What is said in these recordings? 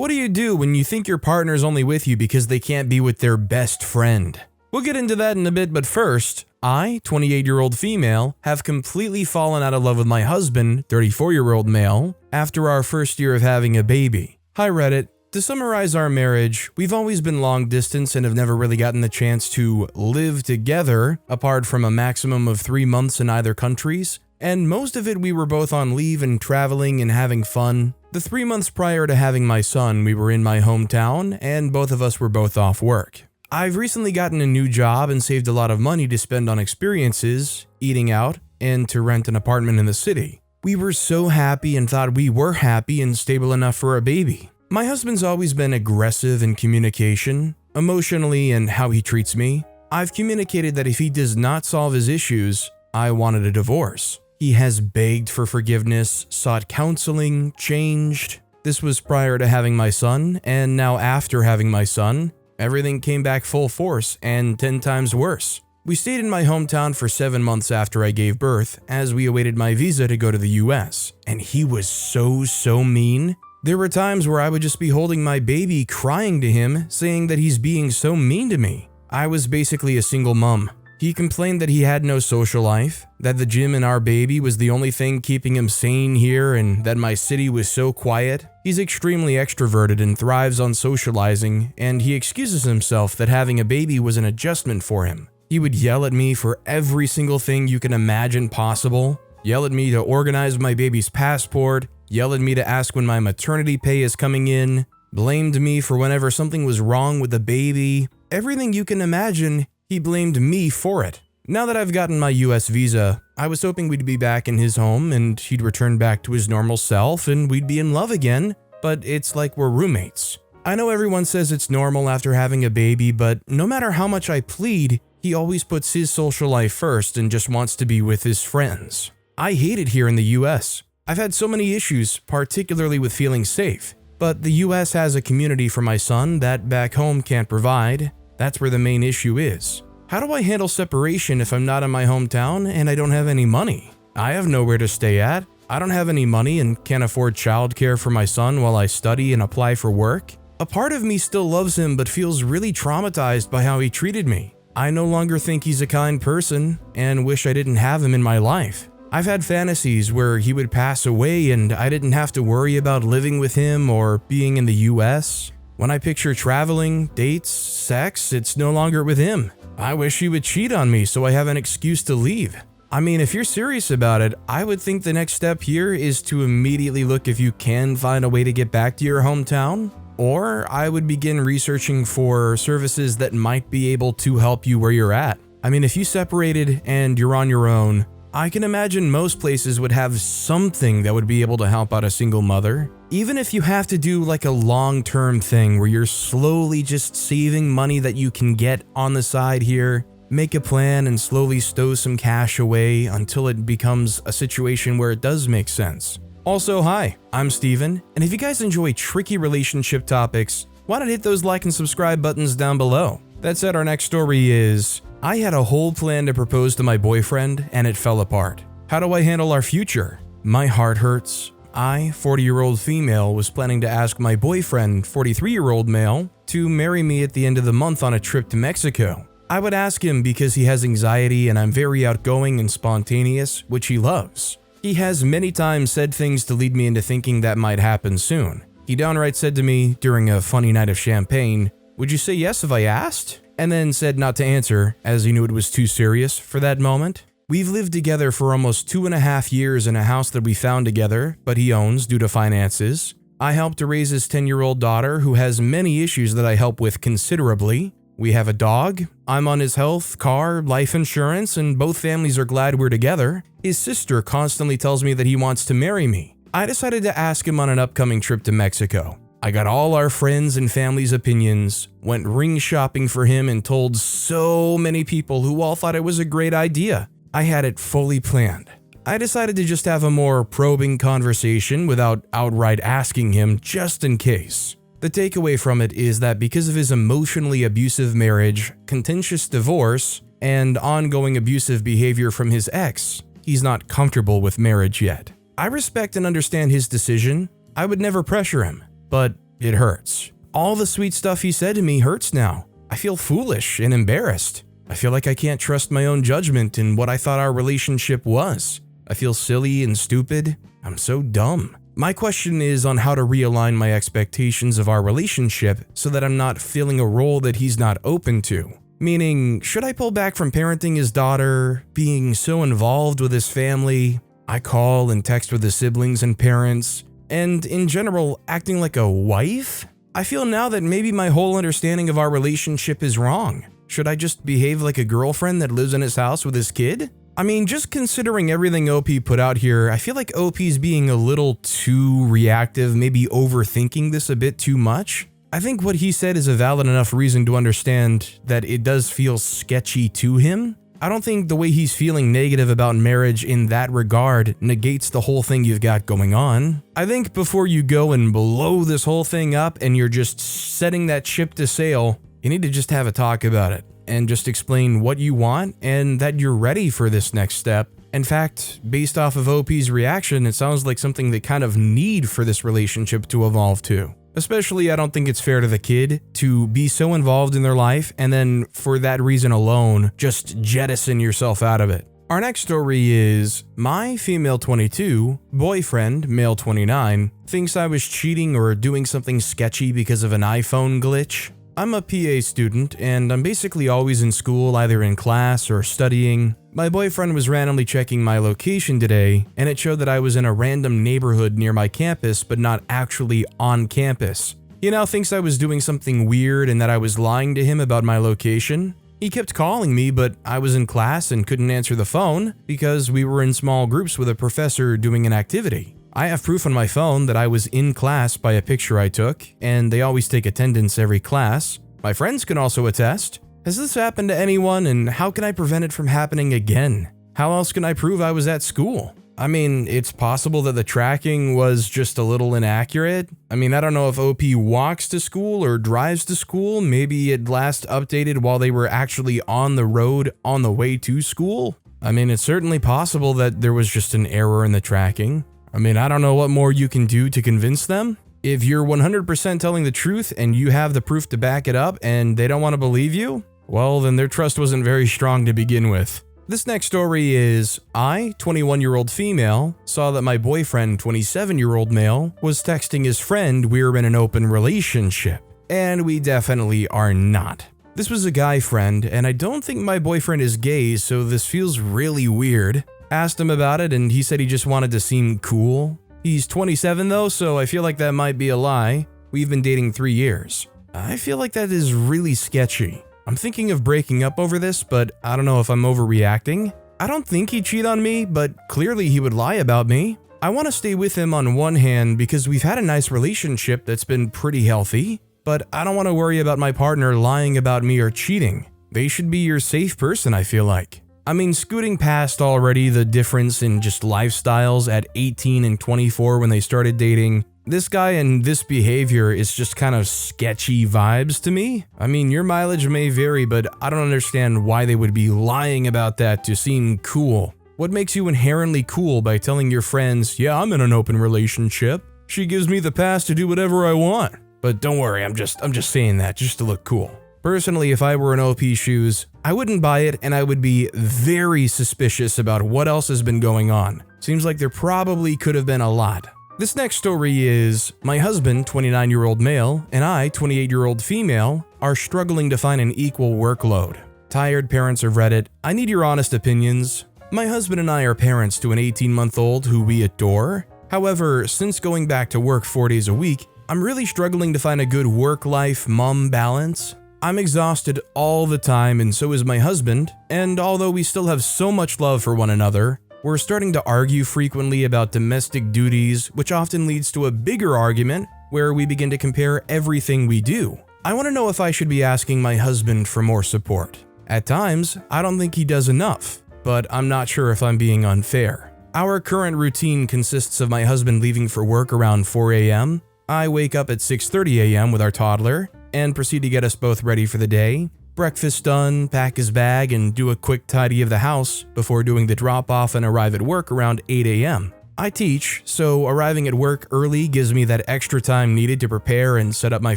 What do you do when you think your partner's only with you because they can't be with their best friend? We'll get into that in a bit, but first, I, 28-year-old female, have completely fallen out of love with my husband, 34-year-old male, after our first year of having a baby. Hi Reddit. To summarize our marriage, we've always been long distance and have never really gotten the chance to live together, apart from a maximum of 3 months in either countries, and most of it we were both on leave and traveling and having fun. The 3 months prior to having my son, we were in my hometown, and both of us were both off work. I've recently gotten a new job and saved a lot of money to spend on experiences, eating out, and to rent an apartment in the city. We were so happy and thought we were happy and stable enough for a baby. My husband's always been aggressive in communication, emotionally, and how he treats me. I've communicated that if he does not solve his issues, I wanted a divorce. He has begged for forgiveness, sought counseling, changed. This was prior to having my son, and now after having my son, everything came back full force and 10 times worse. We stayed in my hometown for 7 months after I gave birth as we awaited my visa to go to the US, and he was so mean. There were times where I would just be holding my baby crying to him, saying that he's being so mean to me. I was basically a single mom. He complained that he had no social life, that the gym and our baby was the only thing keeping him sane here, and that my city was so quiet. He's extremely extroverted and thrives on socializing, and he excuses himself that having a baby was an adjustment for him. He would yell at me for every single thing you can imagine possible, yell at me to organize my baby's passport, yell at me to ask when my maternity pay is coming in, blamed me for whenever something was wrong with the baby. Everything you can imagine, he blamed me for it. Now that I've gotten my US visa, I was hoping we'd be back in his home and he'd return back to his normal self and we'd be in love again, but it's like we're roommates. I know everyone says it's normal after having a baby, but no matter how much I plead, he always puts his social life first and just wants to be with his friends. I hate it here in the US. I've had so many issues, particularly with feeling safe, but the US has a community for my son that back home can't provide. That's where the main issue is. How do I handle separation if I'm not in my hometown and I don't have any money? I have nowhere to stay at. I don't have any money and can't afford childcare for my son while I study and apply for work. A part of me still loves him but feels really traumatized by how he treated me. I no longer think he's a kind person and wish I didn't have him in my life. I've had fantasies where he would pass away and I didn't have to worry about living with him or being in the US. When I picture traveling, dates, sex, it's no longer with him. I wish he would cheat on me so I have an excuse to leave. I mean, if you're serious about it, I would think the next step here is to immediately look if you can find a way to get back to your hometown, or I would begin researching for services that might be able to help you where you're at. I mean, if you separated and you're on your own, I can imagine most places would have something that would be able to help out a single mother. Even if you have to do like a long-term thing where you're slowly just saving money that you can get on the side here, make a plan and slowly stow some cash away until it becomes a situation where it does make sense. Also, hi, I'm Steven, and if you guys enjoy tricky relationship topics, why not hit those like and subscribe buttons down below? That said, our next story is, I had a whole plan to propose to my boyfriend and it fell apart. How do I handle our future? My heart hurts. I, 40-year-old female, was planning to ask my boyfriend, 43-year-old male, to marry me at the end of the month on a trip to Mexico. I would ask him because he has anxiety and I'm very outgoing and spontaneous, which he loves. He has many times said things to lead me into thinking that might happen soon. He downright said to me during a funny night of champagne, "Would you say yes if I asked?" And then said not to answer as he knew it was too serious for that moment. We've lived together for almost 2.5 years in a house that we found together, but he owns due to finances. I helped to raise his 10-year-old daughter who has many issues that I help with considerably. We have a dog. I'm on his health, car, life insurance, and both families are glad we're together. His sister constantly tells me that he wants to marry me. I decided to ask him on an upcoming trip to Mexico. I got all our friends and family's opinions, went ring shopping for him, and told so many people who all thought it was a great idea. I had it fully planned. I decided to just have a more probing conversation without outright asking him, just in case. The takeaway from it is that because of his emotionally abusive marriage, contentious divorce, and ongoing abusive behavior from his ex, he's not comfortable with marriage yet. I respect and understand his decision. I would never pressure him. But It hurts. All the sweet stuff he said to me hurts now. I feel foolish and embarrassed. I feel like I can't trust my own judgment in what I thought our relationship was. I feel silly and stupid. I'm so dumb. My question is on how to realign my expectations of our relationship so that I'm not filling a role that he's not open to. Meaning, should I pull back from parenting his daughter, being so involved with his family? I call and text with his siblings and parents, and in general, acting like a wife? I feel now that maybe my whole understanding of our relationship is wrong. Should I just behave like a girlfriend that lives in his house with his kid? I mean, just considering everything OP put out here, I feel like OP's being a little too reactive, maybe overthinking this a bit too much. I think what he said is a valid enough reason to understand that it does feel sketchy to him. I don't think the way he's feeling negative about marriage in that regard negates the whole thing you've got going on. I think before you go and blow this whole thing up and you're just setting that ship to sail, you need to just have a talk about it and just explain what you want and that you're ready for this next step. In fact, based off of OP's reaction, it sounds like something they kind of need for this relationship to evolve to. Especially, I don't think it's fair to the kid to be so involved in their life and then for that reason alone, just jettison yourself out of it. Our next story is, my female 22, boyfriend, male 29, thinks I was cheating or doing something sketchy because of an iPhone glitch. I'm a PA student, and I'm basically always in school, either in class or studying. My boyfriend was randomly checking my location today, and it showed that I was in a random neighborhood near my campus, but not actually on campus. He now thinks I was doing something weird and that I was lying to him about my location. He kept calling me, but I was in class and couldn't answer the phone because we were in small groups with a professor doing an activity. I have proof on my phone that I was in class by a picture I took, and they always take attendance every class. My friends can also attest. Has this happened to anyone, and how can I prevent it from happening again? How else can I prove I was at school? I mean, it's possible that the tracking was just a little inaccurate. I mean, I don't know if OP walks to school or drives to school. Maybe it last updated while they were actually on the road on the way to school. I mean, it's certainly possible that there was just an error in the tracking. I mean, I don't know what more you can do to convince them. If you're 100% telling the truth and you have the proof to back it up and they don't want to believe you, well, then their trust wasn't very strong to begin with. This next story is, I, 21-year-old female, saw that my boyfriend, 27-year-old male, was texting his friend we're in an open relationship. And we definitely are not. This was a guy friend, and I don't think my boyfriend is gay, so this feels really weird. Asked him about it and he said he just wanted to seem cool. He's 27 though, so I feel like that might be a lie. We've been dating 3 years. I feel like that is really sketchy. I'm thinking of breaking up over this, but I don't know if I'm overreacting. I don't think he'd cheat on me, but clearly he would lie about me. I want to stay with him on one hand because we've had a nice relationship that's been pretty healthy, but I don't want to worry about my partner lying about me or cheating. They should be your safe person, I feel like. I mean, scooting past already the difference in just lifestyles at 18 and 24 when they started dating, this guy and this behavior is just kind of sketchy vibes to me. I mean, your mileage may vary, but I don't understand why they would be lying about that to seem cool. What makes you inherently cool by telling your friends, yeah, I'm in an open relationship. She gives me the pass to do whatever I want. But don't worry, I'm just saying that just to look cool. Personally, if I were in OP's shoes, I wouldn't buy it and I would be very suspicious about what else has been going on. Seems like there probably could have been a lot. This next story is, my husband, 29-year-old male, and I, 28-year-old female, are struggling to find an equal workload. Tired parents of Reddit, I need your honest opinions. My husband and I are parents to an 18-month-old who we adore. However, since going back to work 4 days a week, I'm really struggling to find a good work-life mom balance. I'm exhausted all the time and so is my husband, and although we still have so much love for one another, we're starting to argue frequently about domestic duties, which often leads to a bigger argument where we begin to compare everything we do. I want to know if I should be asking my husband for more support. At times, I don't think he does enough, but I'm not sure if I'm being unfair. Our current routine consists of my husband leaving for work around 4 a.m., I wake up at 6:30 a.m. with our toddler and proceed to get us both ready for the day. Breakfast done, pack his bag, and do a quick tidy of the house before doing the drop-off and arrive at work around 8 a.m. I teach, so arriving at work early gives me that extra time needed to prepare and set up my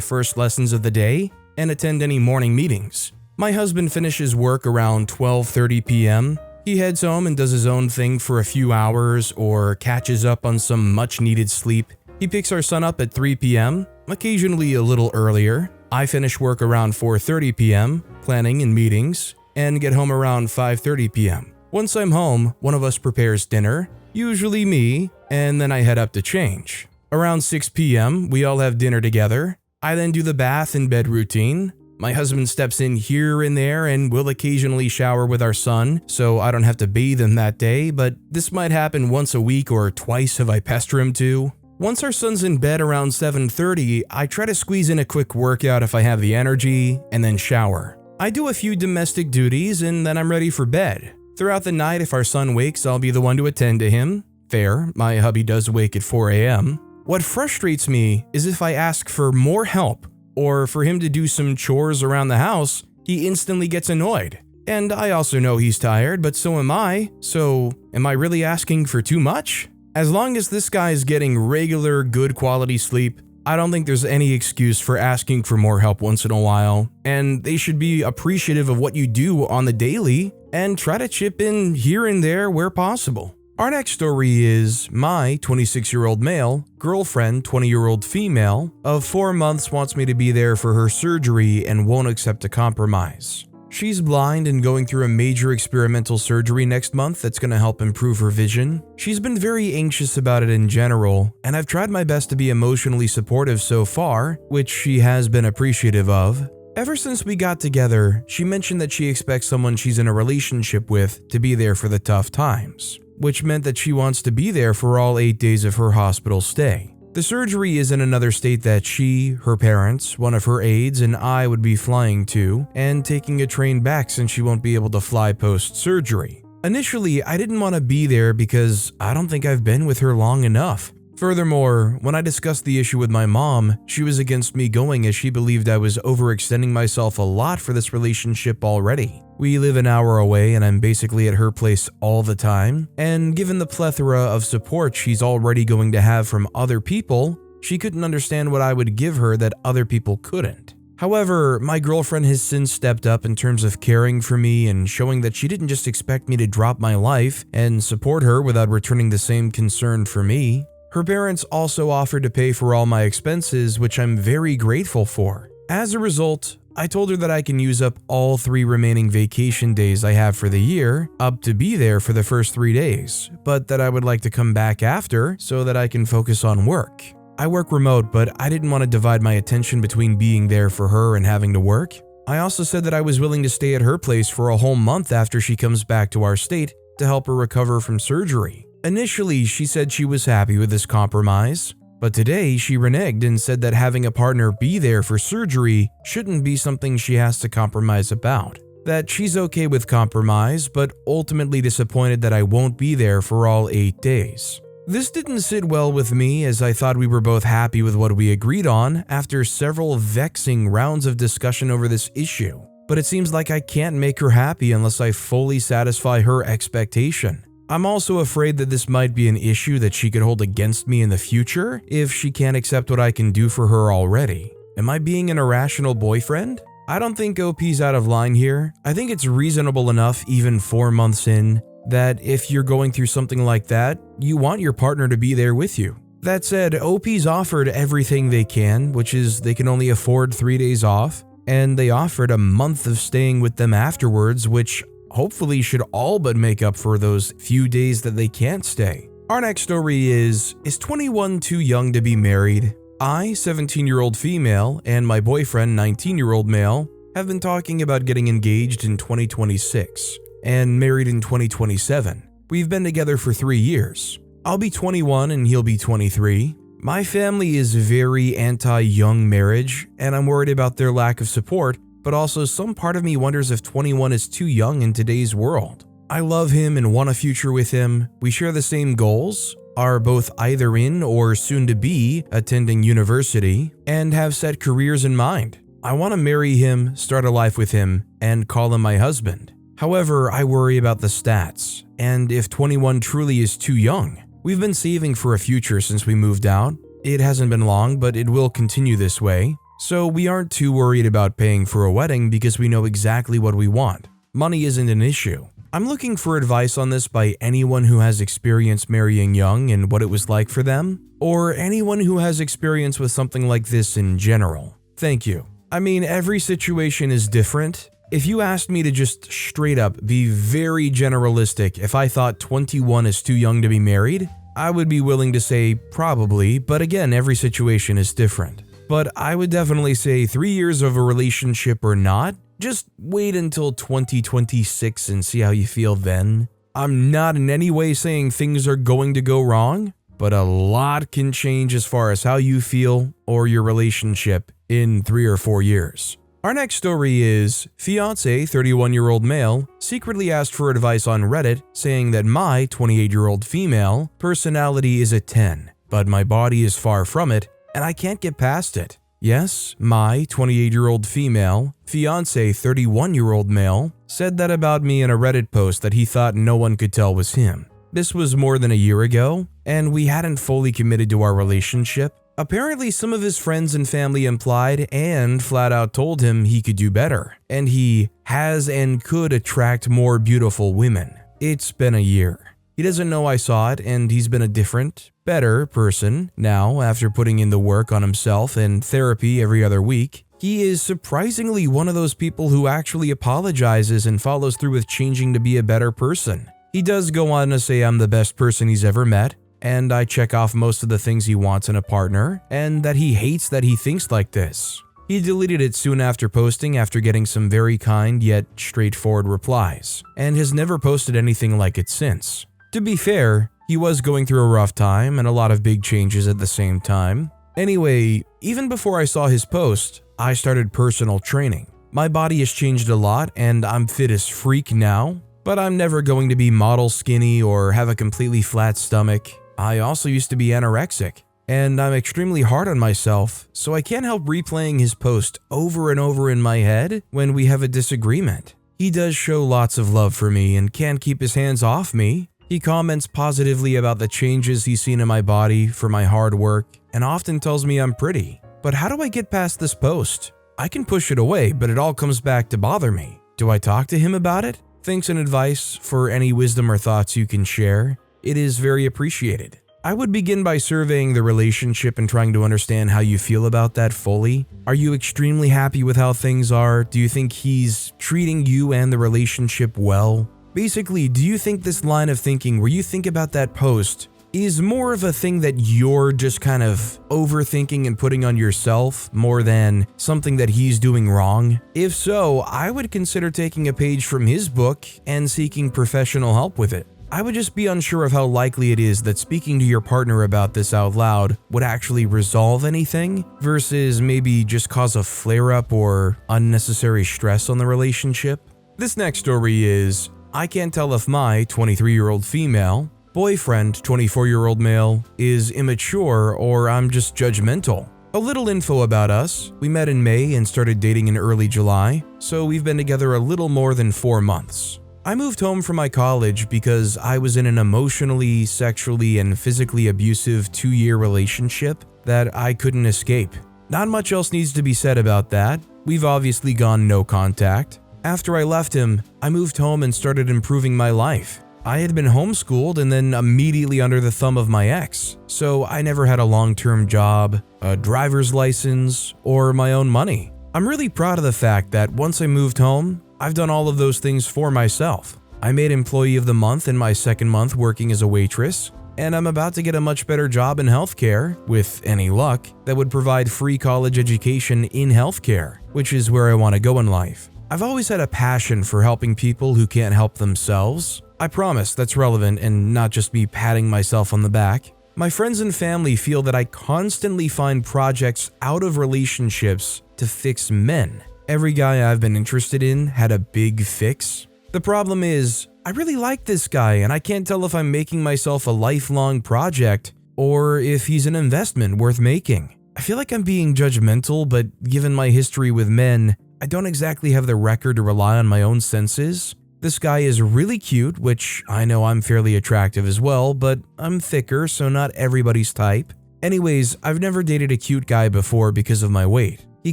first lessons of the day and attend any morning meetings. My husband finishes work around 12:30 p.m. He heads home and does his own thing for a few hours or catches up on some much-needed sleep. He picks our son up at 3 p.m., occasionally a little earlier. I finish work around 4:30 p.m., planning and meetings, and get home around 5:30 p.m. Once I'm home, one of us prepares dinner, usually me, and then I head up to change. Around 6 p.m., we all have dinner together. I then do the bath and bed routine. My husband steps in here and there and will occasionally shower with our son, so I don't have to bathe him that day, but this might happen once a week or twice if I pester him to. Once our son's in bed around 7:30, I try to squeeze in a quick workout if I have the energy, and then shower. I do a few domestic duties and then I'm ready for bed. Throughout the night, if our son wakes, I'll be the one to attend to him. Fair, my hubby does wake at 4 a.m. What frustrates me is if I ask for more help or for him to do some chores around the house, he instantly gets annoyed. And I also know he's tired, but so am I. So, am I really asking for too much? As long as this guy is getting regular, good quality sleep, I don't think there's any excuse for asking for more help once in a while, and they should be appreciative of what you do on the daily and try to chip in here and there where possible. Our next story is my 26-year-old male girlfriend, 20-year-old female, of 4 months wants me to be there for her surgery and won't accept a compromise. She's blind and going through a major experimental surgery next month that's going to help improve her vision. She's been very anxious about it in general, and I've tried my best to be emotionally supportive so far, which she has been appreciative of. Ever since we got together, she mentioned that she expects someone she's in a relationship with to be there for the tough times, which meant that she wants to be there for all 8 days of her hospital stay. The surgery is in another state that she, her parents, one of her aides, and I would be flying to, and taking a train back since she won't be able to fly post-surgery. Initially, I didn't want to be there because I don't think I've been with her long enough. Furthermore, when I discussed the issue with my mom, she was against me going as she believed I was overextending myself a lot for this relationship already. We live an hour away and I'm basically at her place all the time, and given the plethora of support she's already going to have from other people, she couldn't understand what I would give her that other people couldn't. However, my girlfriend has since stepped up in terms of caring for me and showing that she didn't just expect me to drop my life and support her without returning the same concern for me. Her parents also offered to pay for all my expenses, which I'm very grateful for. As a result, I told her that I can use up all 3 remaining vacation days I have for the year, up to be there for the first 3 days, but that I would like to come back after so that I can focus on work. I work remote, but I didn't want to divide my attention between being there for her and having to work. I also said that I was willing to stay at her place for a whole month after she comes back to our state to help her recover from surgery. Initially, she said she was happy with this compromise, but today she reneged and said that having a partner be there for surgery shouldn't be something she has to compromise about. That she's okay with compromise, but ultimately disappointed that I won't be there for all 8 days. This didn't sit well with me as I thought we were both happy with what we agreed on after several vexing rounds of discussion over this issue. But it seems like I can't make her happy unless I fully satisfy her expectation. I'm also afraid that this might be an issue that she could hold against me in the future if she can't accept what I can do for her already. Am I being an irrational boyfriend? I don't think OP's out of line here. I think it's reasonable enough even 4 months in that if you're going through something like that, you want your partner to be there with you. That said, OP's offered everything they can, which is they can only afford 3 days off, and they offered a month of staying with them afterwards, which hopefully should all but make up for those few days that they can't stay. Our next story is 21 too young to be married? I, 17-year-old female, and my boyfriend, 19-year-old male, have been talking about getting engaged in 2026 and married in 2027. We've been together for 3 years. I'll be 21 and he'll be 23. My family is very anti-young marriage, and I'm worried about their lack of support, but also some part of me wonders if 21 is too young in today's world. I love him and want a future with him. We share the same goals, are both either in or soon to be attending university, and have set careers in mind. I want to marry him, start a life with him, and call him my husband. However, I worry about the stats, and if 21 truly is too young. We've been saving for a future since we moved out. It hasn't been long, but it will continue this way. So we aren't too worried about paying for a wedding because we know exactly what we want. Money isn't an issue. I'm looking for advice on this by anyone who has experience marrying young and what it was like for them, or anyone who has experience with something like this in general. Thank you. I mean, every situation is different. If you asked me to just straight up be very generalistic if I thought 21 is too young to be married, I would be willing to say probably, but again, every situation is different. But I would definitely say 3 years of a relationship or not, just wait until 2026 and see how you feel then. I'm not in any way saying things are going to go wrong, but a lot can change as far as how you feel or your relationship in 3 or 4 years. Our next story is, fiancé, 31-year-old male, secretly asked for advice on Reddit saying that my 28-year-old female personality is a 10, but my body is far from it and I can't get past it. Yes, my 28-year-old female, fiancé 31-year-old male, said that about me in a Reddit post that he thought no one could tell was him. This was more than a year ago, and we hadn't fully committed to our relationship. Apparently, some of his friends and family implied and flat out told him he could do better, and he has and could attract more beautiful women. It's been a year. He doesn't know I saw it, and he's been a different, better person now after putting in the work on himself and therapy every other week. He is surprisingly one of those people who actually apologizes and follows through with changing to be a better person. He does go on to say I'm the best person he's ever met, and I check off most of the things he wants in a partner, and that he hates that he thinks like this. He deleted it soon after posting after getting some very kind yet straightforward replies, and has never posted anything like it since. To be fair, he was going through a rough time and a lot of big changes at the same time. Anyway, even before I saw his post, I started personal training. My body has changed a lot and I'm fit as freak now, but I'm never going to be model skinny or have a completely flat stomach. I also used to be anorexic, and I'm extremely hard on myself, so I can't help replaying his post over and over in my head when we have a disagreement. He does show lots of love for me and can't keep his hands off me. He comments positively about the changes he's seen in my body for my hard work and often tells me I'm pretty. But how do I get past this post? I can push it away, but it all comes back to bother me. Do I talk to him about it? Thanks and advice for any wisdom or thoughts you can share. It is very appreciated. I would begin by surveying the relationship and trying to understand how you feel about that fully. Are you extremely happy with how things are? Do you think he's treating you and the relationship well? Basically, do you think this line of thinking where you think about that post is more of a thing that you're just kind of overthinking and putting on yourself more than something that he's doing wrong? If so, I would consider taking a page from his book and seeking professional help with it. I would just be unsure of how likely it is that speaking to your partner about this out loud would actually resolve anything versus maybe just cause a flare-up or unnecessary stress on the relationship. This next story is, I can't tell if my 23-year-old female boyfriend, 24-year-old male, is immature or I'm just judgmental. A little info about us. We met in May and started dating in early July, so we've been together a little more than 4 months. I moved home from my college because I was in an emotionally, sexually, and physically abusive 2-year relationship that I couldn't escape. Not much else needs to be said about that. We've obviously gone no contact. After I left him, I moved home and started improving my life. I had been homeschooled and then immediately under the thumb of my ex, so I never had a long-term job, a driver's license, or my own money. I'm really proud of the fact that once I moved home, I've done all of those things for myself. I made Employee of the Month in my second month working as a waitress, and I'm about to get a much better job in healthcare, with any luck, that would provide free college education in healthcare, which is where I want to go in life. I've always had a passion for helping people who can't help themselves. I promise that's relevant and not just me patting myself on the back. My friends and family feel that I constantly find projects out of relationships to fix men. Every guy I've been interested in had a big fix. The problem is, I really like this guy and I can't tell if I'm making myself a lifelong project or if he's an investment worth making. I feel like I'm being judgmental, but given my history with men, I don't exactly have the record to rely on my own senses. This guy is really cute, which I know I'm fairly attractive as well, but I'm thicker, so not everybody's type. Anyways, I've never dated a cute guy before because of my weight. He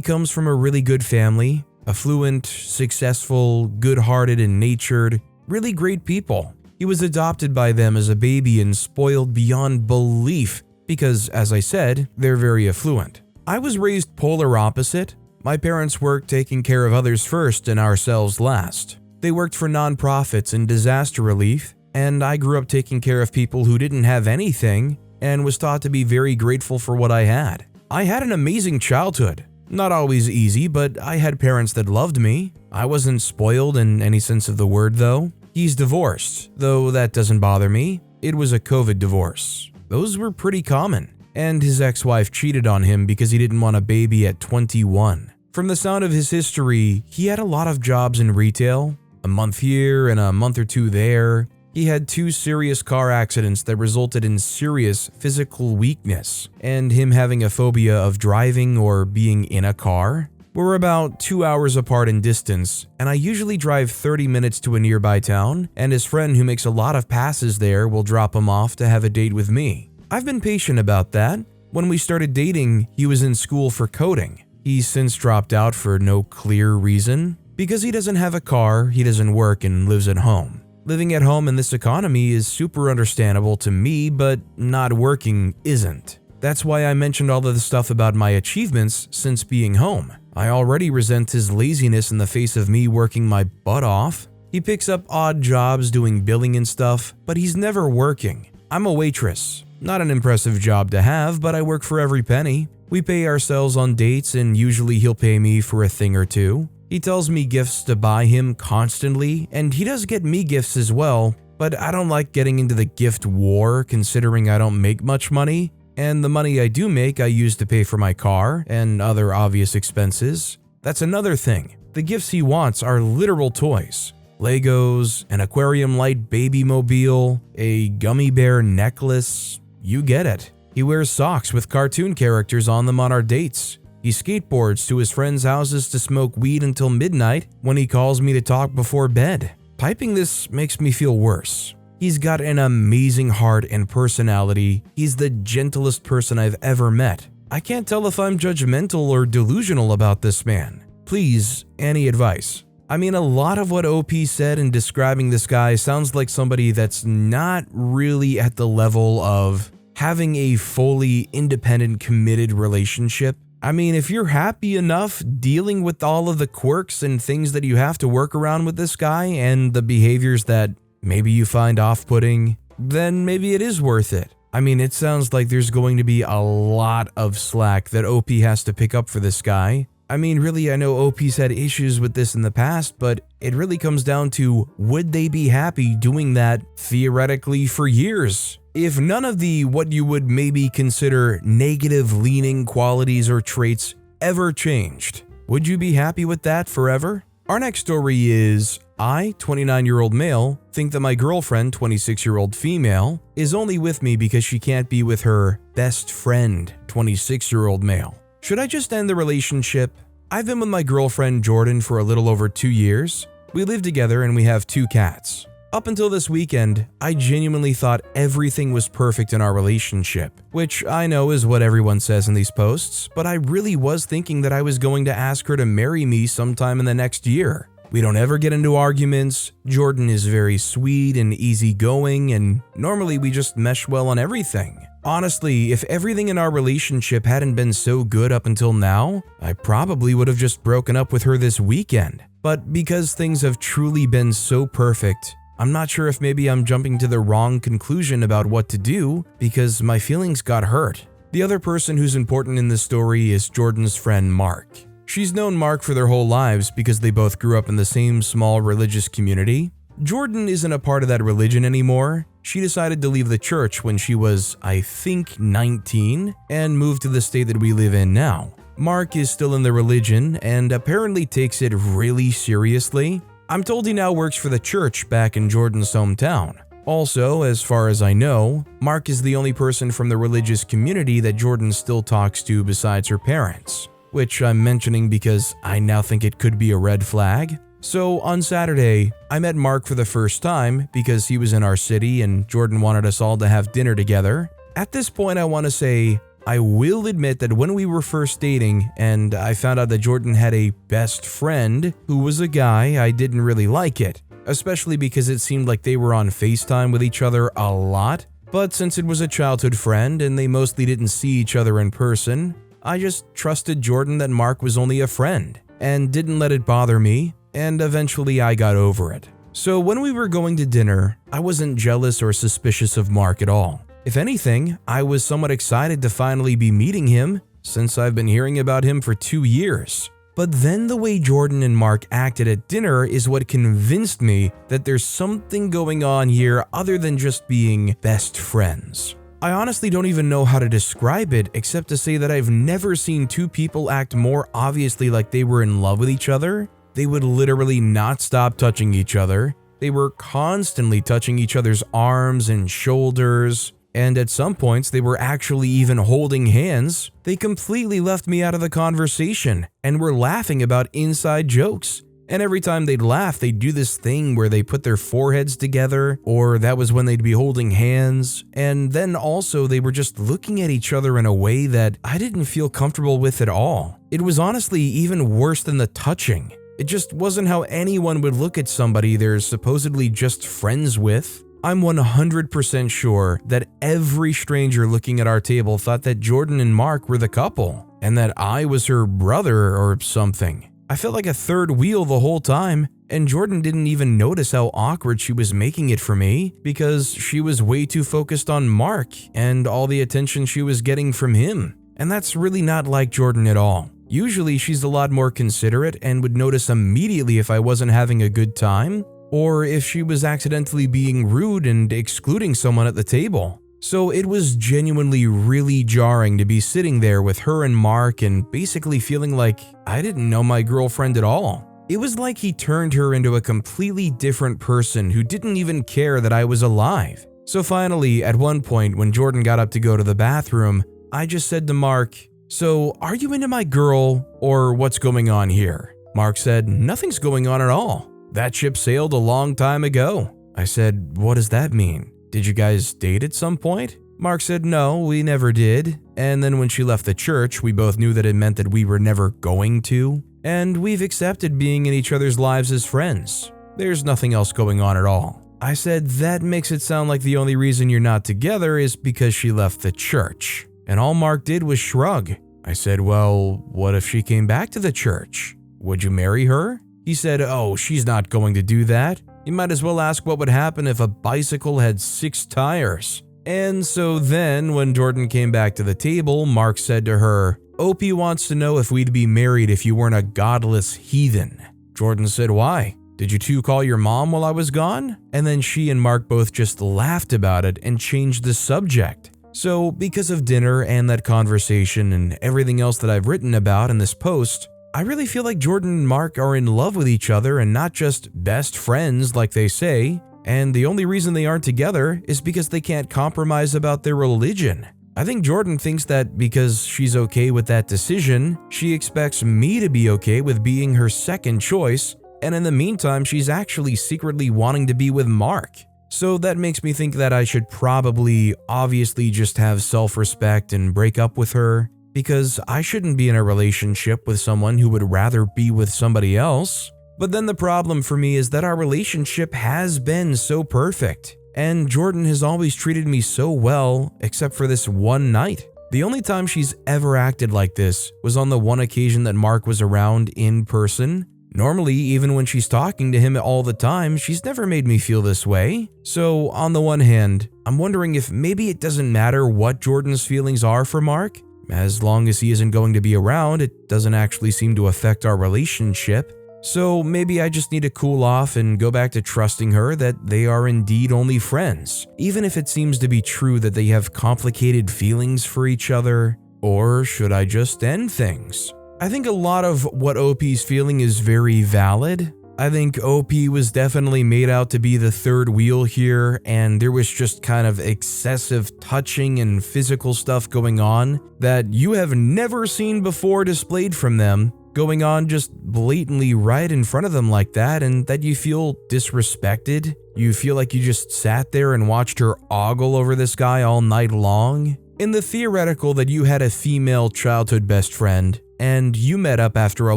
comes from a really good family, affluent, successful, good-hearted and natured, really great people. He was adopted by them as a baby and spoiled beyond belief because, as I said, they're very affluent. I was raised polar opposite. My parents worked taking care of others first and ourselves last. They worked for nonprofits and disaster relief, and I grew up taking care of people who didn't have anything and was taught to be very grateful for what I had. I had an amazing childhood. Not always easy, but I had parents that loved me. I wasn't spoiled in any sense of the word though. He's divorced, though that doesn't bother me. It was a COVID divorce. Those were pretty common. And his ex-wife cheated on him because he didn't want a baby at 21. From the sound of his history, he had a lot of jobs in retail, a month here and a month or two there. He had 2 serious car accidents that resulted in serious physical weakness and him having a phobia of driving or being in a car. We're about 2 hours apart in distance, and I usually drive 30 minutes to a nearby town, and his friend who makes a lot of passes there will drop him off to have a date with me. I've been patient about that. When we started dating, he was in school for coding. He's since dropped out for no clear reason. Because he doesn't have a car, he doesn't work and lives at home. Living at home in this economy is super understandable to me, but not working isn't. That's why I mentioned all of the stuff about my achievements since being home. I already resent his laziness in the face of me working my butt off. He picks up odd jobs doing billing and stuff, but he's never working. I'm a waitress. Not an impressive job to have, but I work for every penny. We pay ourselves on dates and usually he'll pay me for a thing or two. He tells me gifts to buy him constantly, and he does get me gifts as well, but I don't like getting into the gift war considering I don't make much money, and the money I do make I use to pay for my car and other obvious expenses. That's another thing. The gifts he wants are literal toys. Legos, an aquarium light baby mobile, a gummy bear necklace, you get it. He wears socks with cartoon characters on them on our dates. He skateboards to his friends' houses to smoke weed until midnight when he calls me to talk before bed. Typing this makes me feel worse. He's got an amazing heart and personality. He's the gentlest person I've ever met. I can't tell if I'm judgmental or delusional about this man. Please, any advice? I mean, a lot of what OP said in describing this guy sounds like somebody that's not really at the level of having a fully independent, committed relationship. I mean, if you're happy enough dealing with all of the quirks and things that you have to work around with this guy and the behaviors that maybe you find off-putting, then maybe it is worth it. I mean, it sounds like there's going to be a lot of slack that OP has to pick up for this guy. I mean, really, I know OP's had issues with this in the past, but it really comes down to, would they be happy doing that theoretically for years? If none of the what you would maybe consider negative leaning qualities or traits ever changed, would you be happy with that forever? Our next story is, I, 29-year-old male, think that my girlfriend, 26-year-old female, is only with me because she can't be with her best friend, 26-year-old male. Should I just end the relationship? I've been with my girlfriend Jordan for a little over 2 years. We live together and we have 2 cats. Up until this weekend, I genuinely thought everything was perfect in our relationship, which I know is what everyone says in these posts, but I really was thinking that I was going to ask her to marry me sometime in the next year. We don't ever get into arguments, Jordan is very sweet and easygoing, and normally we just mesh well on everything. Honestly, if everything in our relationship hadn't been so good up until now, I probably would have just broken up with her this weekend. But because things have truly been so perfect, I'm not sure if maybe I'm jumping to the wrong conclusion about what to do because my feelings got hurt. The other person who's important in this story is Jordan's friend Mark. She's known Mark for their whole lives because they both grew up in the same small religious community. Jordan isn't a part of that religion anymore. She decided to leave the church when she was, I think, 19 and moved to the state that we live in now. Mark is still in the religion and apparently takes it really seriously. I'm told he now works for the church back in Jordan's hometown. Also, as far as I know, Mark is the only person from the religious community that Jordan still talks to besides her parents, which I'm mentioning because I now think it could be a red flag. So on Saturday, I met Mark for the first time because he was in our city and Jordan wanted us all to have dinner together. At this point, I want to say, I will admit that when we were first dating and I found out that Jordan had a best friend who was a guy, I didn't really like it, especially because it seemed like they were on FaceTime with each other a lot. But since it was a childhood friend and they mostly didn't see each other in person, I just trusted Jordan that Mark was only a friend and didn't let it bother me, and eventually I got over it. So when we were going to dinner, I wasn't jealous or suspicious of Mark at all. If anything, I was somewhat excited to finally be meeting him since I've been hearing about him for 2 years. But then the way Jordan and Mark acted at dinner is what convinced me that there's something going on here other than just being best friends. I honestly don't even know how to describe it except to say that I've never seen two people act more obviously like they were in love with each other. They would literally not stop touching each other. They were constantly touching each other's arms and shoulders, and at some points they were actually even holding hands. They completely left me out of the conversation and were laughing about inside jokes. And every time they'd laugh, they'd do this thing where they put their foreheads together, or that was when they'd be holding hands. And then also they were just looking at each other in a way that I didn't feel comfortable with at all. It was honestly even worse than the touching. It just wasn't how anyone would look at somebody they're supposedly just friends with. I'm 100% sure that every stranger looking at our table thought that Jordan and Mark were the couple, and that I was her brother or something. I felt like a third wheel the whole time, and Jordan didn't even notice how awkward she was making it for me because she was way too focused on Mark and all the attention she was getting from him. And that's really not like Jordan at all. Usually she's a lot more considerate and would notice immediately if I wasn't having a good time or if she was accidentally being rude and excluding someone at the table. So it was genuinely really jarring to be sitting there with her and Mark and basically feeling like I didn't know my girlfriend at all. It was like he turned her into a completely different person who didn't even care that I was alive. So finally, at one point when Jordan got up to go to the bathroom, I just said to Mark, "So are you into my girl or what's going on here?" Mark said, "Nothing's going on at all. That ship sailed a long time ago." I said, "What does that mean? Did you guys date at some point?" Mark said, "No, we never did. And then when she left the church, we both knew that it meant that we were never going to. And we've accepted being in each other's lives as friends. There's nothing else going on at all." I said, "That makes it sound like the only reason you're not together is because she left the church." And all Mark did was shrug. I said, "Well, what if she came back to the church? Would you marry her?" He said, "Oh, she's not going to do that. You might as well ask what would happen if a bicycle had 6 tires." And so then, when Jordan came back to the table, Mark said to her, "Opie wants to know if we'd be married if you weren't a godless heathen." Jordan said, "Why? Did you two call your mom while I was gone?" And then she and Mark both just laughed about it and changed the subject. So because of dinner and that conversation and everything else that I've written about in this post, I really feel like Jordan and Mark are in love with each other and not just best friends like they say, and the only reason they aren't together is because they can't compromise about their religion. I think Jordan thinks that because she's okay with that decision, she expects me to be okay with being her second choice, and in the meantime she's actually secretly wanting to be with Mark. So that makes me think that I should probably obviously just have self-respect and break up with her, because I shouldn't be in a relationship with someone who would rather be with somebody else. But then the problem for me is that our relationship has been so perfect, and Jordan has always treated me so well except for this one night. The only time she's ever acted like this was on the one occasion that Mark was around in person. Normally, even when she's talking to him all the time, she's never made me feel this way. So on the one hand, I'm wondering if maybe it doesn't matter what Jordan's feelings are for Mark. As long as he isn't going to be around, it doesn't actually seem to affect our relationship. So maybe I just need to cool off and go back to trusting her that they are indeed only friends, even if it seems to be true that they have complicated feelings for each other. Or should I just end things? I think a lot of what OP's feeling is very valid. I think OP was definitely made out to be the third wheel here, and there was just kind of excessive touching and physical stuff going on that you have never seen before displayed from them. going on just blatantly right in front of them like that, and that you feel disrespected? You feel like you just sat there and watched her ogle over this guy all night long? In the theoretical that you had a female childhood best friend, and you met up after a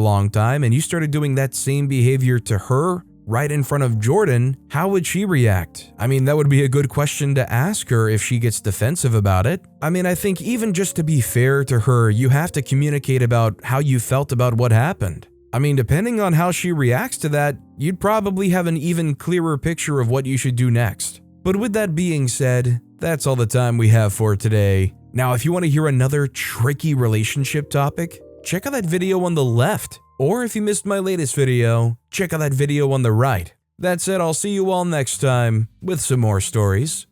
long time and you started doing that same behavior to her right in front of Jordan, how would she react? I mean, that would be a good question to ask her if she gets defensive about it. I mean, I think even just to be fair to her, you have to communicate about how you felt about what happened. I mean, depending on how she reacts to that, you'd probably have an even clearer picture of what you should do next. But with that being said, that's all the time we have for today. Now, if you want to hear another tricky relationship topic, check out that video on the left. Or if you missed my latest video, check out that video on the right. That said, I'll see you all next time with some more stories.